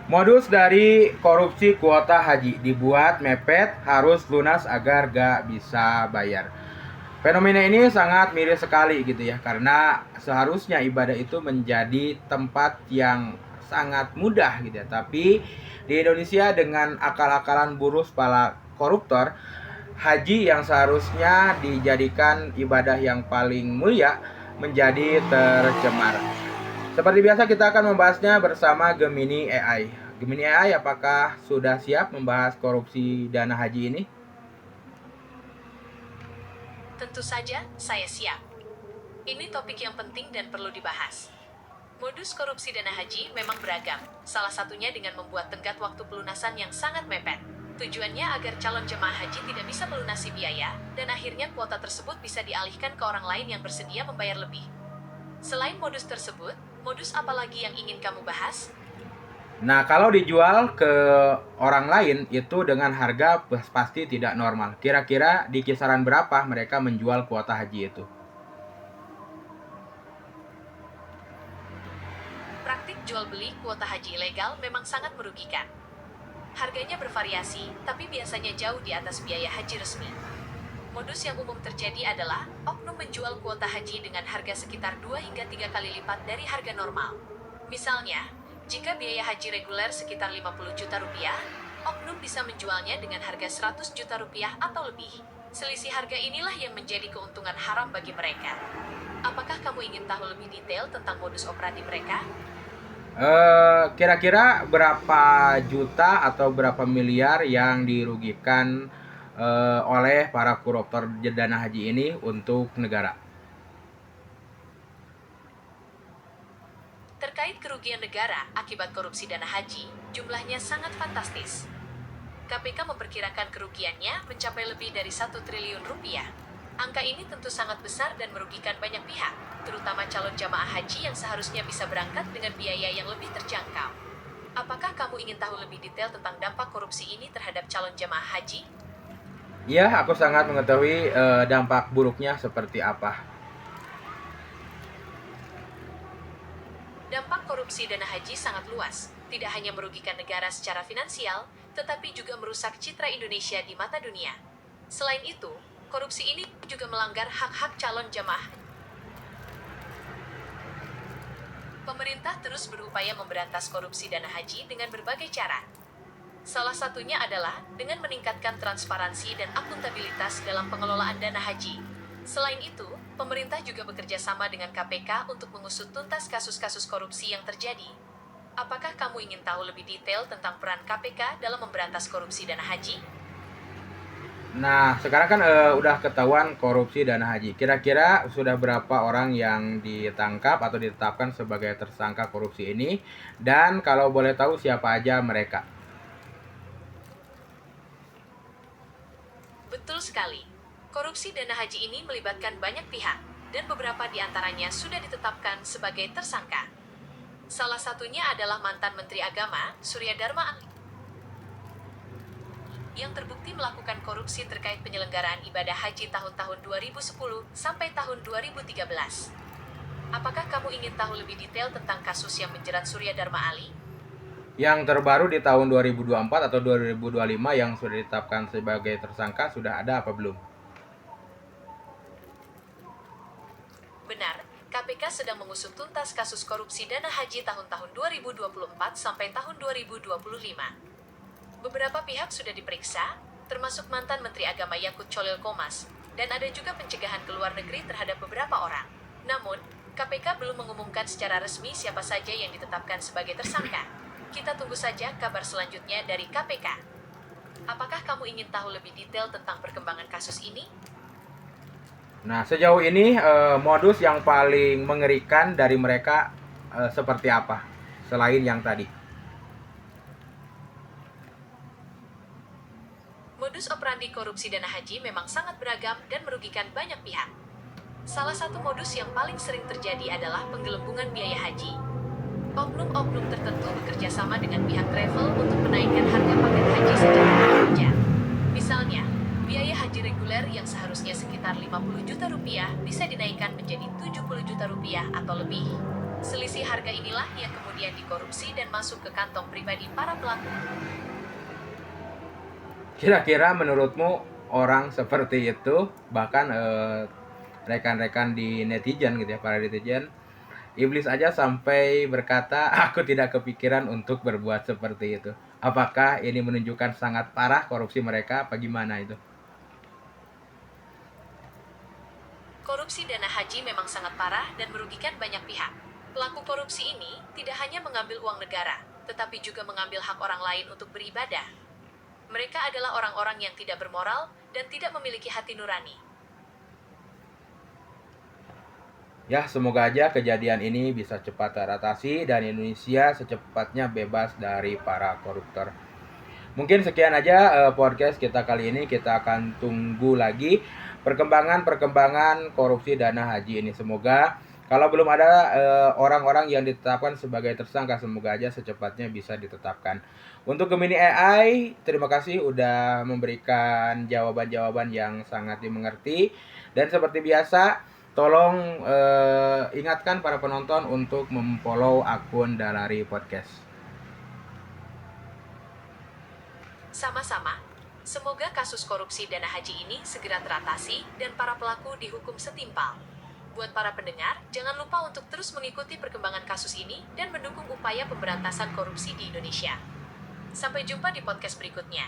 Modus dari korupsi kuota haji dibuat mepet, harus lunas agar gak bisa bayar. Fenomena ini sangat miris sekali gitu ya, karena seharusnya ibadah itu menjadi tempat yang sangat mudah gitu ya. Tapi di Indonesia dengan akal-akalan burus para koruptor, haji yang seharusnya dijadikan ibadah yang paling mulia menjadi tercemar. Seperti biasa kita akan membahasnya bersama Gemini AI. Gemini AI, apakah sudah siap membahas korupsi dana haji ini? Tentu saja, saya siap. Ini topik yang penting dan perlu dibahas. Modus korupsi dana haji memang beragam, salah satunya dengan membuat tenggat waktu pelunasan yang sangat mepet. Tujuannya agar calon jemaah haji tidak bisa melunasi biaya, dan akhirnya kuota tersebut bisa dialihkan ke orang lain yang bersedia membayar lebih. Selain modus tersebut, modus apa lagi yang ingin kamu bahas? Nah, kalau dijual ke orang lain itu dengan harga pasti tidak normal. Kira-kira di kisaran berapa mereka menjual kuota haji itu? Praktik jual beli kuota haji ilegal memang sangat merugikan. Harganya bervariasi, tapi biasanya jauh di atas biaya haji resmi. Modus yang umum terjadi adalah oknum menjual kuota haji dengan harga sekitar 2 hingga 3 kali lipat dari harga normal. Misalnya, jika biaya haji reguler sekitar 50 juta rupiah, oknum bisa menjualnya dengan harga 100 juta rupiah atau lebih. Selisih harga inilah yang menjadi keuntungan haram bagi mereka. Apakah kamu ingin tahu lebih detail tentang modus operandi mereka? Kira-kira berapa juta atau berapa miliar yang dirugikan oleh para koruptor dana haji ini untuk negara? Terkait kerugian negara akibat korupsi dana haji, jumlahnya sangat fantastis. KPK memperkirakan kerugiannya mencapai lebih dari 1 triliun rupiah. Angka ini tentu sangat besar dan merugikan banyak pihak, terutama calon jamaah haji yang seharusnya bisa berangkat dengan biaya yang lebih terjangkau. Apakah kamu ingin tahu lebih detail tentang dampak korupsi ini terhadap calon jamaah haji? Ya, aku sangat mengetahui dampak buruknya seperti apa. Dampak korupsi dana haji sangat luas, tidak hanya merugikan negara secara finansial, tetapi juga merusak citra Indonesia di mata dunia. Selain itu, korupsi ini juga melanggar hak-hak calon jamaah. Pemerintah terus berupaya memberantas korupsi dana haji dengan berbagai cara. Salah satunya adalah dengan meningkatkan transparansi dan akuntabilitas dalam pengelolaan dana haji. Selain itu, pemerintah juga bekerja sama dengan KPK untuk mengusut tuntas kasus-kasus korupsi yang terjadi. Apakah kamu ingin tahu lebih detail tentang peran KPK dalam memberantas korupsi dana haji? Nah, sekarang kan udah ketahuan korupsi dana haji. Kira-kira sudah berapa orang yang ditangkap atau ditetapkan sebagai tersangka korupsi ini? Dan kalau boleh tahu siapa aja mereka? Betul sekali. Korupsi dana haji ini melibatkan banyak pihak, dan beberapa di antaranya sudah ditetapkan sebagai tersangka. Salah satunya adalah mantan Menteri Agama, Surya Dharma Ali, yang terbukti melakukan korupsi terkait penyelenggaraan ibadah haji tahun-tahun 2010 sampai tahun 2013. Apakah kamu ingin tahu lebih detail tentang kasus yang menjerat Surya Dharma Ali? Yang terbaru di tahun 2024 atau 2025 yang sudah ditetapkan sebagai tersangka sudah ada apa belum? Benar, KPK sedang mengusut tuntas kasus korupsi dana haji tahun-tahun 2024 sampai tahun 2025. Beberapa pihak sudah diperiksa, termasuk mantan Menteri Agama Yakut Cholil Qomas, dan ada juga pencegahan ke luar negeri terhadap beberapa orang. Namun, KPK belum mengumumkan secara resmi siapa saja yang ditetapkan sebagai tersangka. Kita tunggu saja kabar selanjutnya dari KPK. Apakah kamu ingin tahu lebih detail tentang perkembangan kasus ini? Nah, sejauh ini modus yang paling mengerikan dari mereka seperti apa? Selain yang tadi. Modus operandi korupsi dana haji memang sangat beragam dan merugikan banyak pihak. Salah satu modus yang paling sering terjadi adalah penggelembungan biaya haji. Oknum-oknum tertentu bekerja sama dengan pihak travel untuk menaikkan harga paket haji secara wajar. Misalnya, biaya haji reguler yang seharusnya sekitar 50 juta rupiah bisa dinaikkan menjadi 70 juta rupiah atau lebih. Selisih harga inilah yang kemudian dikorupsi dan masuk ke kantong pribadi para pelaku. Kira-kira menurutmu orang seperti itu, bahkan rekan-rekan di netizen gitu ya, para netizen, iblis aja sampai berkata, aku tidak kepikiran untuk berbuat seperti itu. Apakah ini menunjukkan sangat parah korupsi mereka, apa gimana itu? Korupsi dana haji memang sangat parah dan merugikan banyak pihak. Pelaku korupsi ini tidak hanya mengambil uang negara, tetapi juga mengambil hak orang lain untuk beribadah. Mereka adalah orang-orang yang tidak bermoral dan tidak memiliki hati nurani. Ya, semoga aja kejadian ini bisa cepat teratasi dan Indonesia secepatnya bebas dari para koruptor. Mungkin sekian aja podcast kita kali ini. Kita akan tunggu lagi perkembangan korupsi dana haji ini. Semoga kalau belum ada orang-orang yang ditetapkan sebagai tersangka, semoga aja secepatnya bisa ditetapkan. Untuk Gemini AI, terima kasih udah memberikan jawaban-jawaban yang sangat dimengerti. Dan seperti biasa, tolong ingatkan para penonton untuk memfollow akun Dalari Podcast. Sama-sama. Semoga kasus korupsi dana haji ini segera teratasi dan para pelaku dihukum setimpal. Buat para pendengar, jangan lupa untuk terus mengikuti perkembangan kasus ini dan mendukung upaya pemberantasan korupsi di Indonesia. Sampai jumpa di podcast berikutnya.